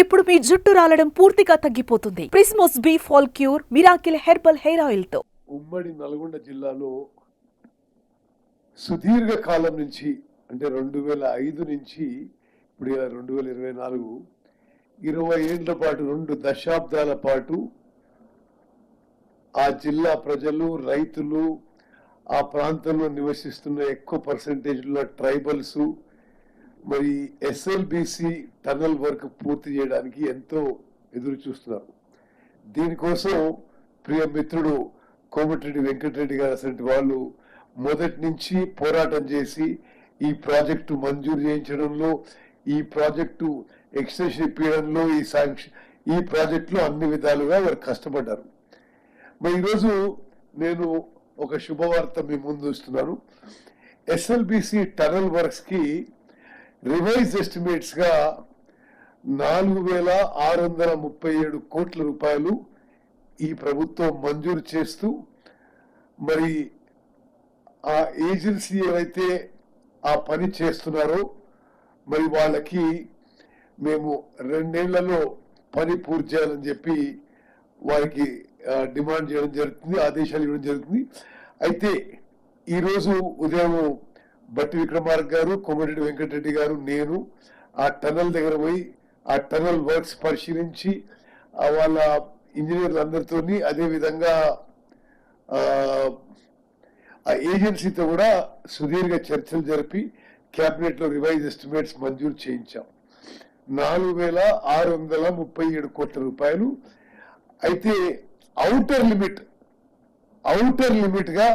ఇప్పుడు మీ జుట్టు రాలడం పూర్తిగా తగ్గిపోతుంది. Prismos B fall cure miracle herbal hair oil తో. ఉమ్మడి నల్గొండ జిల్లాలో సుదీర్ఘ కాలం నుంచి అంటే 2005 నుంచి ఇప్పుడు 2024 20 ఏళ్ల పాటు 2 దశాబ్దాల పాటు ఆ జిల్లా ప్రజలు రైతులు ఆ ప్రాంతంలో నివసిస్తున్న ఎక్కువ పర్సెంటేజ్లో ట్రైబల్స్ మరి ఎస్ఎల్బిసి టనల్ వర్క్ పూర్తి చేయడానికి ఎంతో ఎదురు చూస్తున్నారు. దీనికోసం ప్రియ మిత్రుడు కోమటిరెడ్డి వెంకటరెడ్డి గారు అసలు వాళ్ళు మొదటి నుంచి పోరాటం చేసి ఈ ప్రాజెక్టు మంజూరు చేయించడంలో, ఈ ప్రాజెక్టు ఎక్స్టెన్షన్ ఇప్పించడంలో, ఈ ప్రాజెక్టులో అన్ని విధాలుగా వారు కష్టపడ్డారు. మరి ఈరోజు నేను ఒక శుభవార్త మీ ముందు వస్తున్నాను. ఎస్ఎల్బిసి టనల్ వర్క్స్ కి రివైజ్ ఎస్టిమేట్స్ గా 4,637 కోట్ల రూపాయలు ఈ ప్రభుత్వం మంజూరు చేస్తూ మరి ఆ ఏజెన్సీ ఏవైతే ఆ పని చేస్తున్నారో మరి వాళ్ళకి మేము 2 ఏళ్లలో పని పూర్తి చేయాలని చెప్పి వారికి డిమాండ్ చేయడం జరుగుతుంది, ఆదేశాలు ఇవ్వడం జరుగుతుంది. అయితే ఈరోజు ఉదయం బట్టి విక్రమార్క గారు, కోమటిరెడ్డి వెంకటరెడ్డి గారు, నేను ఆ టనల్ దగ్గర పోయి ఆ టనల్ వర్క్స్ పరిశీలించి వాళ్ళ ఇంజనీర్లు అందరితో అదే విధంగా ఆ ఏజెన్సీతో కూడా సుదీర్ఘ చర్చలు జరిపి కేబినెట్ లో రివైజ్ ఎస్టిమేట్స్ మంజూరు చేయించాం. 4,637 కోట్ల రూపాయలు. అయితే ఔటర్ లిమిట్ గా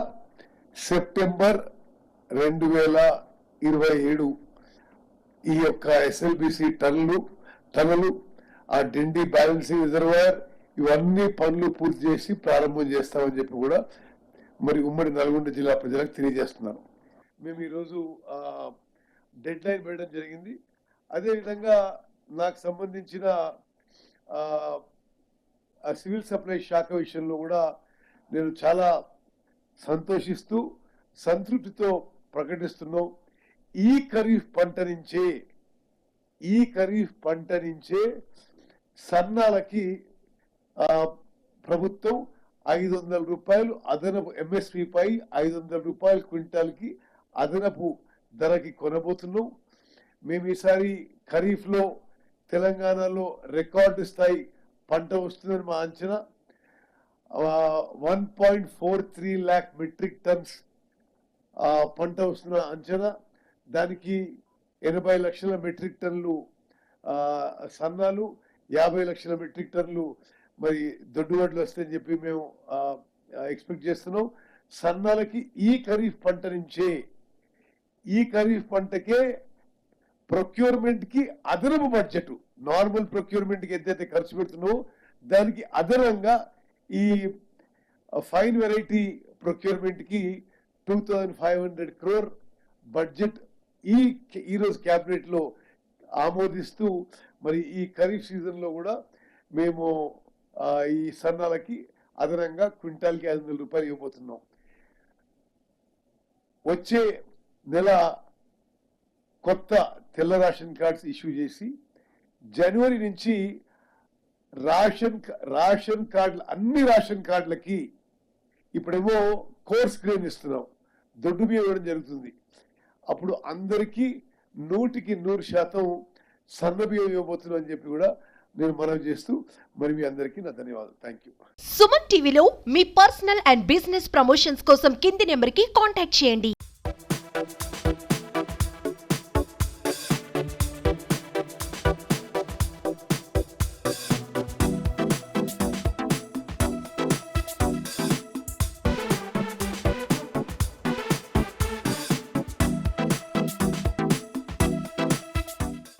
సెప్టెంబర్ 2027 ఈ యొక్క ఎస్ఎల్బిసి టనలు ఆ డిండి బ్యాలెన్సింగ్ రిజర్వాయర్ ఇవన్నీ పనులు పూర్తి చేసి ప్రారంభం చేస్తామని చెప్పి కూడా మరి ఉమ్మడి నల్గొండ జిల్లా ప్రజలకు తెలియజేస్తున్నాను. మేము ఈరోజు డెడ్ లైన్ పెట్టడం జరిగింది. అదేవిధంగా నాకు సంబంధించిన సివిల్ సప్లై శాఖ విషయంలో కూడా నేను చాలా సంతోషిస్తూ సంతృప్తితో ప్రకటిస్తున్నాం. ఈ ఖరీఫ్ పంట నుంచే సన్నాలకి ప్రభుత్వం 500 రూపాయలు అదనపు ఎంఎస్పి పై 500 రూపాయలు క్వింటాల్కి అదనపు ధరకి కొనబోతున్నాం. మేము ఈసారి ఖరీఫ్ లో తెలంగాణలో రికార్డు స్థాయి పంట వస్తుందని మా అంచనా. 1.43 lakh మెట్రిక్ టన్స్ పంట వస్తున్న అంచనా. దానికి 80 లక్షల మెట్రిక్ టన్నులు సన్నాలు, 50 లక్షల మెట్రిక్ టన్నులు మరి దొడ్డువడ్లు వస్తాయని చెప్పి మేము ఎక్స్పెక్ట్ చేస్తున్నాం. సన్నాలకి ఈ ఖరీఫ్ పంటకే ప్రొక్యూర్మెంట్ కి అదనపు బడ్జెట్, నార్మల్ ప్రొక్యూర్మెంట్ కి ఎంతైతే ఖర్చు పెడుతున్నామో దానికి అదనంగా ఈ ఫైన్ వెరైటీ ప్రొక్యూర్మెంట్ కి 2,500 crore బడ్జెట్ ఈరోజు క్యాబినెట్ లో ఆమోదిస్తూ మరి ఈ ఖరీఫ్ సీజన్ లో కూడా మేము ఈ సన్నాలకి అదనంగా క్వింటాల్కి 500 రూపాయలు ఇవ్వబోతున్నాం. వచ్చే నెల కొత్త తెల్ల రేషన్ కార్డ్స్ ఇష్యూ చేసి జనవరి నుంచి రేషన్ కార్డులు అన్ని రేషన్ కార్డులకి ఇప్పుడేమో కోర్స్ గ్రెయిన్ ఇస్తున్నాం, దొడ్డు బియ్యం ఇవ్వడం జరుగుతుంది. అప్పుడు అందరికీ 100% సన్న బియ్యం ఇవ్వబోతున్నాం అని చెప్పి కూడా నేను మనవి చేస్తూ మరి మీ అందరికీ నా ధన్యవాదాలు. Thank you. సుమన్ టీవీలో మీ పర్సనల్ అండ్ బిజినెస్ ప్రమోషన్స్ కోసం కింది నెంబర్కి కాంటాక్ట్ చేయండి.